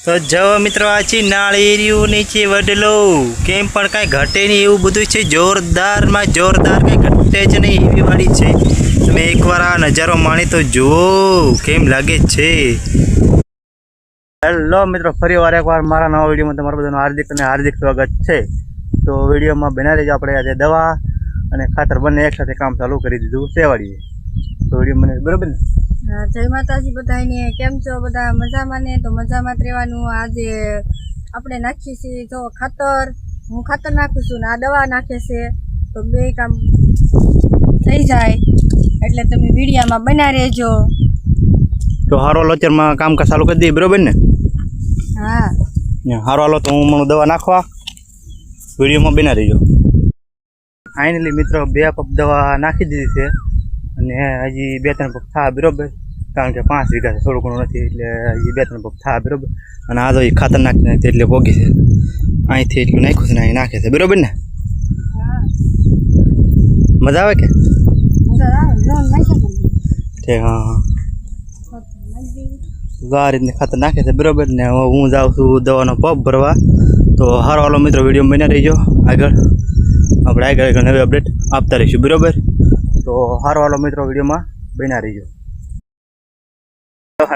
તો જો મિત્રો આ છે નાળિયેરિયું નીચે વડલો કેમ પણ કાંઈ ઘટે નહીં એવું બધું છે જોરદારમાં જોરદાર કાંઈ ઘટે જ નહીં એવી વાડી છે તમે એકવાર આ નજારો માણી તો જુઓ કેમ લાગે છે। હેલો મિત્રો ફરી એકવાર મારા નવા વિડીયોમાં તમારું બધાનું હાર્દિક અને હાર્દિક સ્વાગત છે। તો વિડીયોમાં બના રહેજો આપણે આજે દવા અને ખાતર બંને એકસાથે કામ ચાલુ કરી દીધું છે વાડીએ। તો વિડીયો મને બરાબર ને? हाँ जय माताजी बधाईने केम छो बधा मजामां ने? तो मजामां ज रहेवानुं। आज आपणे नाखी छे जो खातर, हूँ खातर नाखुं छुं ने आ दवा नाखे छे तो बे काम थई जाय एटले तमे विडियोमां बना रहेजो। तो हारो लोचरमा काम का चालू कर दी बराबर ने? हाँ हारो हालो तो हूँ मनु दवा नाखवा विडियो में बना रहीजो। फाइनली मित्रों बे पप दवा नाखी दीधी छे અને હજી 2-3 પપ થા બરોબર કારણ કે 5 વીઘા છે થોડું ઘણું નથી એટલે હજી 2-3 પપ થા બરોબર। અને આ તો એ ખાતર નાખીને એટલે પોગી છે અહીંથી એટલું નાખ્યું છે ને અહીં નાખે છે બરોબર ને? મજા આવે કે? ઠીક હા આ રીતને ખાતર નાખે છે બરોબર ને હું જાઉં છું દવાનો પપ ભરવા। તો હારો હાલો મિત્રો વિડીયો બન્યા રહીજો આગળ આપણે આગળ નવી અપડેટ આપતા રહીશું બરોબર। तो हारो वालो मित्रों वीडियो में बना रहीजो।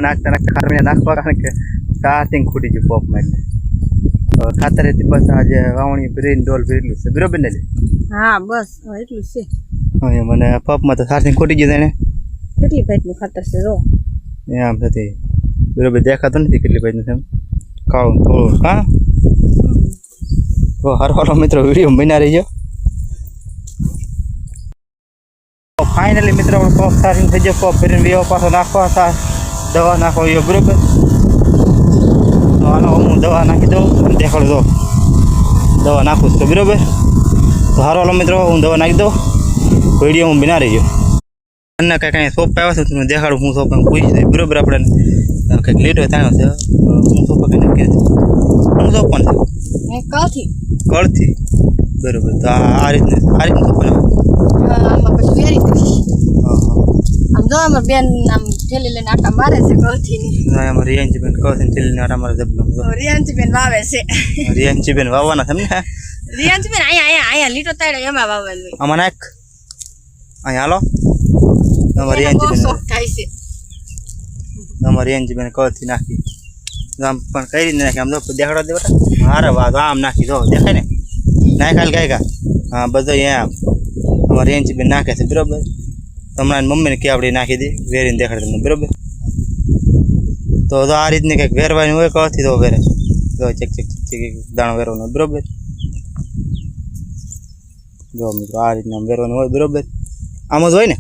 नाखता नाखता खातर में नाखवा कारण के स्टार्टिंग खूटी गई पप में खातर बस आज वावणी भरीने डोल भरेलू छे बरोबर ने? हाँ बस એટલું છે। હવે મને પપ માં તો સ્ટાર્ટિંગ ખૂટી ગઈ ને કેટલી પેટનું ખાતર છે જો આમ થતી બરોબર દેખાતો નથી કેટલી પેટનું છે કાળું થોડું હા। તો હારો વાલો મિત્રો વિડીયો બના રહીજો। फाइनली मित्रों पप स्टार्टिंग थी जाए पप भरी वीओ पास नाखवा था दवा नाखो बराबर। तो हालो हूँ दवा नाखी दो देखाड़ दो दवा नाखू तो बराबर। तो हारो हालो मित्रों हूँ दवा नाखी दो वीडियो में बना रहीजो। अन्न कहीं सोप आया तो तुम्हें देखाड़ू हूँ सोप पूछी दई बराबर अपने कहीं लेट होता है हूँ सोप कहीं नक्की हूँ सोप कौन कल थी बराबर। तो आ रीतने सोप आम जो अमर बेन आम ठेली लेने आटा मारे से कहती नहीं ना हमारे रियांची बेन कहते हैं ठेली ने आटा मारे जब लोग रियांची बेन वावे से रियांची बेन वावा ना समझे रियांची बेन आया आया आया लीटो ताड़ो एमा वावे अमन एक आया लो हमारे रियांची बेन हमारे रियांची बेन कहती नाखी हम पण कई नहीं नाखी हम तो देखाड़ो दे बेटा अरे वाह तो आम नाखी दो देखे ने ना खाल गायगा हाँ बस ये हमारे रियांची बेन नाखे से बराबर। हमारा मम्मी ने क्या अपनी नाखी दी वेरी देखा तुमने बराबर। तो आ रीतने कहीं वेरवानी हुए कहती तो वेरे तो चेक चेक चेक दाणो वेरवानो बराबर। जो मित्रों आ रीतने वेरवानी हुए बराबर आम ज होय ने?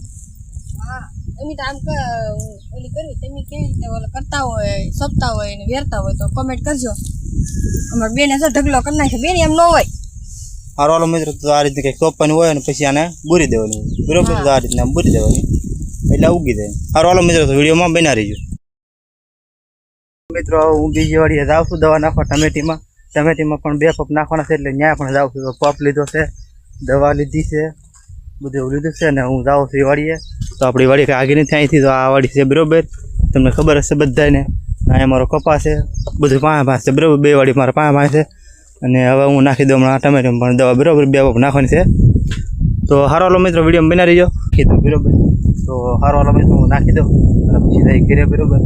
हां एमी तो आम का ओली करवी तमी केवी रीते ओला करता होय सोपता होय ने वेरता होय तो कमेंट करजो। हमर बेने जो ढगलो कर नाखे बेन एम नो होय। हारो वालो मित्र तो आ रीतने कहीं सोपવાની હોય ને પછી આને બુરી દેવાની બરાબર। તો આ રીતને બુરી દેવાની એટલે ઉગી જાય। હારો વાલો મિત્રો તો વિડીયોમાં બના રહીજો। મિત્રો હું બીજી વાડીએ જાઉં છું દવા નાખવા ટમેટીમાં પણ 2 પપ નાખવાના છે એટલે ન્યા પણ જાઉં છું। તો પપ લીધો છે દવા લીધી છે બધું લીધું છે ને હું જાઉં છું એ વાડીએ। તો આપણી વાડી કાંઈ આગળ નથી અહીંથી તો આ વાડી છે બરાબર તમને ખબર હશે બધાને। અહીંયા મારો કપા છે બધું પાંચ છે બરાબર 2 વાડી મારા પાંચ છે અને હવે હું નાખી દઉં હમણાં ટમેટામાં પણ દવા બરાબર 2 પપ નાખવાની છે। તો હારો વાલો મિત્રો વિડીયો બના રહીજો નાખી દઉં બરાબર। તો હારો વાલો મિત્રો હું નાખી દઉં અને પછી જઈ ઘરે બરાબર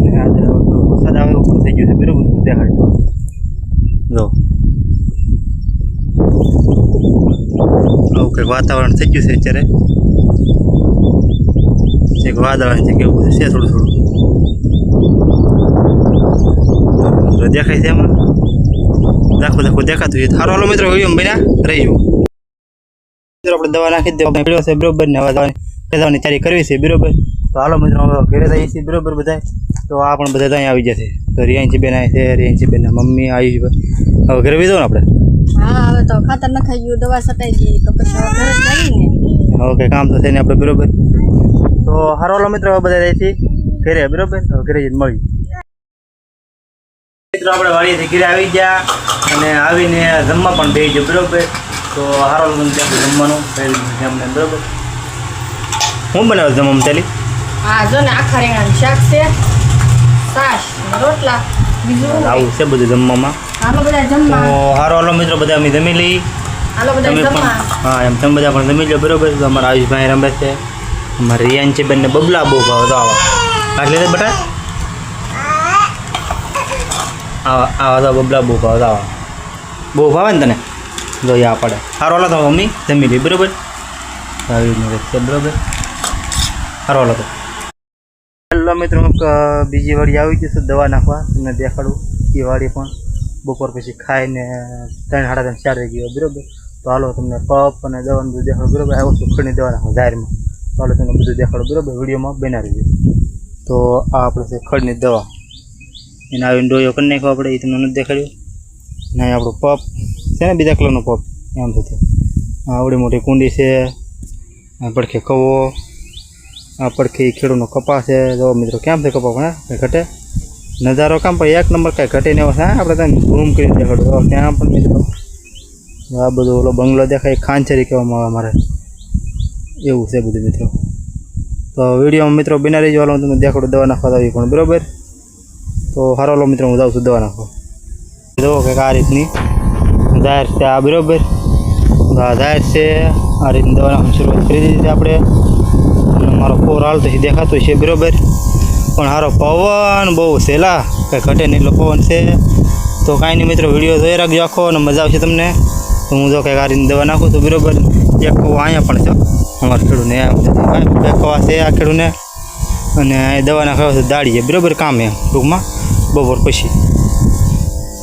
અને આજે વરસાદ આવે એવું પણ થઈ ગયું છે બરાબર દેખાડી દો જો આવું કંઈક વાતાવરણ થઈ ગયું છે અત્યારે એક વાદળ છે કેવું છે થોડું થોડું દેખાય છે એમાં દાખો દાખો દેખાતું છે। હારો હાલો મિત્રો વિડીયો બન્યા રહીજો। આપણે દવા નાખી દે પીડ્યો છે બરોબર ને હવે દવાની તૈયારી કરવી છે બરોબર। તો હાલો મિત્રો ઘરે જઈએ છીએ બરોબર બધા। તો આ પણ બધા ત્યાં આવી જશે તો રિયાંચી બેન આવી છે રિયાંચી બેન મમ્મી આવી હવે ઘરે વીધો ને આપણે? હા હવે તો ખાતર નખાઈ ગયું દવા છટાઈ ગઈ તો પછી ઘરે જઈએ ને ઓકે કામ તો છે ને આપણે બરોબર। તો હારો હાલો મિત્રો હવે બધા જાય છે ઘરે બરોબર ઘરે જઈને મળીએ। મિત્રો આપણે વાડીએથી ઘરે આવી ગયા અને આવીને જમવા પણ બેસી ગયો બરોબર। તો હારો મને ત્યાં જમવાનું અમને બરોબર હું બનાવું જમવામાં ચાલી? હા જો ને આખા રીંગણાનું શાક છે છાશ રોટલા બીજું આવું છે બધું જમવામાં. હાલો બધા તો જમવા. હારો હાલો મિત્રો બધા અમે જમી લઈ. હાલો બધા તમે પણ જમવા. હા એમ તમે બધા પણ જમી લો બરોબર. તો અમારા આયુષભાઈ રમે છે, અમારા રિયાન છે બેનને બબલા બહુ ભાવે. તો આવા કાઢ લે બટા, આવા આવા તો બબલા બહુ ભાવે. તો આવા બહુ ભાવે ને તને જો આ પડે. હારો હાલો તો મમ્મી જમી લઈ બરોબર. આવી રીતનું છે બરોબર. હારો હાલો તો હેલો મિત્રો, બીજી વાડી આવી ગયું છે દવા નાખવા. તમને દેખાડું એ વાડી પણ બપોર પછી ખાઈને 3 સાડા 3 4 વાગી ગયો બરોબર. તો હાલો તમને પપ અને દવાનું બધું દેખાડું બરોબર. આ વસ્તુ ખડીને દવા નાખવા જાહેરમાં. તો હાલો તમને બધું દેખાડું બરોબર, વિડીયોમાં બનાવી દઈએ. તો આ આપણે છે ખડની દવા, એને આવીને ડોયો કરી નાખ્યો આપણે, એ તમને નથી દેખાડ્યું. ને અહીં આપણું પપ છે ને બીજા કલરનો પપ એમ થતું. આવડી મોટી કુંડી છે, આ પડખે કવો, આ પડખે ખેડૂનો કપા છે. જો મિત્રો કેમ છે કપા પણ કંઈ ઘટે નજારો કામ પણ એક નંબર કાંઈ ઘટે ને એવો છે. આપણે ત્યાં ઝૂમ કરી દેખાડું ત્યાં પણ મિત્રો આ બધું ઓલો બંગલો દેખાય ખાંચરી કહેવામાં આવે મારે, એવું છે બધું મિત્રો. તો વિડીયોમાં મિત્રો બિના રહી જવાનું તમને દેખાડું દવા નાખવા આવી પણ બરાબર. તો સારો લો મિત્રો હું જાઉં છું દવા નાખવા. જુઓ કંઈક આ રીતની જાહેર છે આ બરાબર. જાહેર છે આ રીતની દવા નાખવાની શરૂઆત કરી દીધી છે આપણે. અને મારો ફોર હાલ તો દેખાતો છે બરાબર. પણ સારો પવન બહુ સહેલા કંઈ ઘટે નહીં એટલો પવન છે. તો કાંઈ નહીં મિત્રો વિડીયો જોઈ રાખજો આખો અને મજા આવશે તમને. તો હું જો કંઈક આ રીતની દવા નાખું છું બરાબર. એક કવા અહીંયા પણ છે અમારા ખેડૂને, બે કવા છે આ ખેડૂને. અને અહીં દવા નાખાવ છે દાડીએ બરાબર કામ એમ ટૂંકમાં બપોર પછી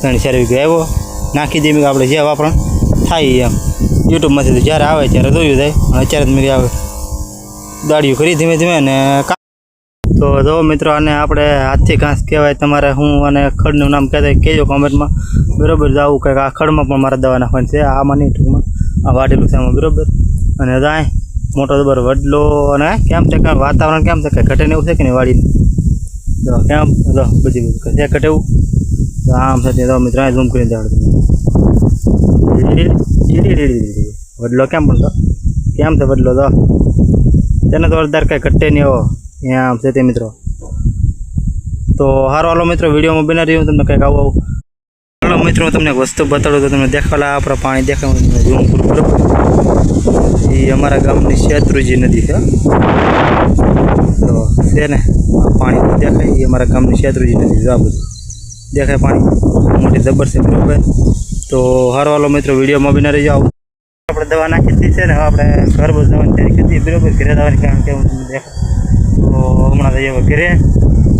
3-4 વાગે આવ્યો નાખી દઈએ. આપણે જે વાપરણ થાય એમ યુટ્યુબમાંથી તો જ્યારે આવે ત્યારે જોયું જાય. અને અત્યારે મેં આવે દાડીઓ કરી ધીમે ધીમે. અને તો જો મિત્રો આને આપણે હાથથી ઘાસ કહેવાય તમારે હું અને ખડનું નામ કહેતા કહેજો કોમેન્ટમાં બરાબર. જ આવું કંઈક આ ખડમાં પણ મારે દવા નાખવાની છે, આમાં નહીં ટૂંકમાં આ વાટેલું છે આમાં બરાબર. અને જાય મોટો જબર વડલો. અને કેમ છે કે વાતાવરણ કેમ છે કે ઘટે ને એવું છે કે નહીં વાડીને તો કેમ જો બધી બધું છે ઘટે એવું. તો આમ છે તો મિત્રો આ ઝૂમ કરીને દેખાડું વડલો કેમ પણ તો કેમ છે વડલો તો તેને તો અડધાર કાંઈ ઘટે નહીં એવો આમ છે તે મિત્રો. તો સારો હાલો મિત્રો વિડીયોમાં બના રહ્યું તમને કંઈક આવું હાલો મિત્રો હું તમને એક વસ્તુ બતાડું તો તમને દેખાડલા આપણા પાણી દેખાય તમને ઝૂમ કરું બરાબર. એ અમારા ગામની શેત્રુજી નદી છે. તો છે ને પાણી દેખાય એ અમારા ગામની શેત્રુજી નદી છે. આ બધું દેખાય પાણી મોટી જબર છે બરાબર. તો સારો હાલો મિત્રો વિડીયોમાં બના રહી જાઓ. આપણે દવા નાખી દીધી છે ને હવે આપણે ઘર બધું દવાની તૈયારી કરી દીધી બરાબર. ઘરે દવાની કારણ કે હું તમને દેખાડ તો હમણાં તો એવા ઘરે.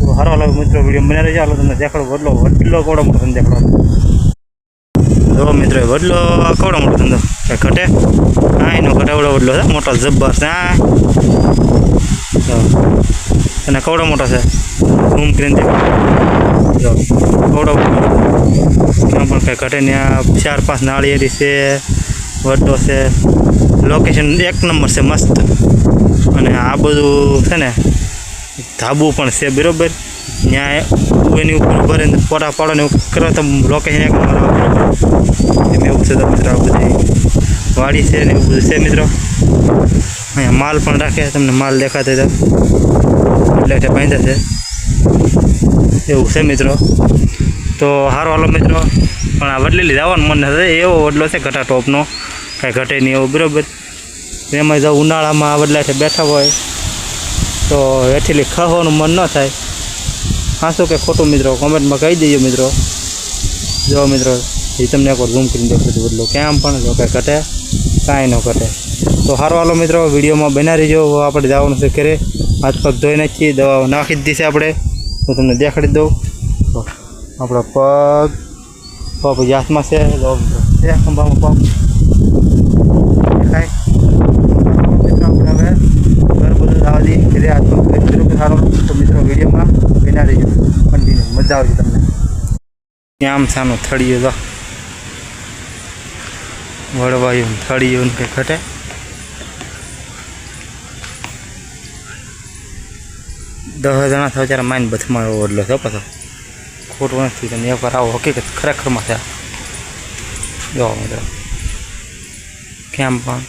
તો સારો હાલો મિત્રો વિડીયો બના રહી જાઓ. તમને દેખાડો વડલો કોડો મોટો તમને દેખાડો. જો મિત્રો વડલો કોડો મોટો ધંધો કંઈ ઘટે હા એનો ઘટે એવડો વડલો છે મોટો જબ્બર છે. હા અને કવડો મોટો છે ઝૂમ કરીને જો કવડો ક્યાં પણ કંઈ ઘટે ને. આ 4-5 નાળિયેરી છે, વડલો છે, લોકેશન એક નંબર છે મસ્ત. અને આ બધું છે ને ધાબુ પણ છે બરાબર. ત્યાં એની ઉપર ભરે ફોટા પાડો ને એવું કરો તો લોકેશન એક નંબર આવે બરાબર. એમ એવું છે તો મિત્રો આ બધી વાડી છે ને એવું બધું છે મિત્રો. અહીંયા માલ પણ રાખે તમને માલ દેખાતો તો એટલે બાંધે છે એવું છે મિત્રો. તો સારો હાલો મિત્રો પણ આ વડલેલી જવાનું મન નથી એવો વડલો છે ઘટા ટોપનો કાંઈ ઘટે નહીં એવું બરાબર. એમાં જો ઉનાળામાં આ વડલા બેઠા હોય તો હેઠેલી ખાવાનું મન ન થાય. હાંસું કે ખોટું મિત્રો કોમેન્ટમાં કહી દઈએ મિત્રો. જો મિત્રો એ તમને એકવાર ઝૂમ કરીને દેખાડું બદલો કેમ પણ જો કાંઈ ઘટે કાંઈ ન ઘટે. તો સારો હાલો મિત્રો વિડીયોમાં બના રહીજો. આપણે જવાનું છે ઘરે, હાથ પગ ધોઈ નાખીએ, દવા નાખી દીધી છે આપણે. તો તમને દેખાડી દઉં તો આપણો પગ હાથમાં છે ખંભામાં પગ દેખાય. આપણે હવે ઘર બધું જવા દઈએ ઘરે હાથ પગ સારો. તો મિત્રો વિડીયોમાં બના રહીજો કન્ટિન્યુ મજા આવશે તમને. આમ સાનું થળિયું તો વળવાયું થળિયું કંઈ ઘટે. દસ જણા થયો ત્યારે માઇન્ડ બથમાં એવો વડલો છે પાછો ખોટું નથી. તમે એકવાર આવો હકીકત ખરેખરમાં થયા જો મિત્રો કેમ પણ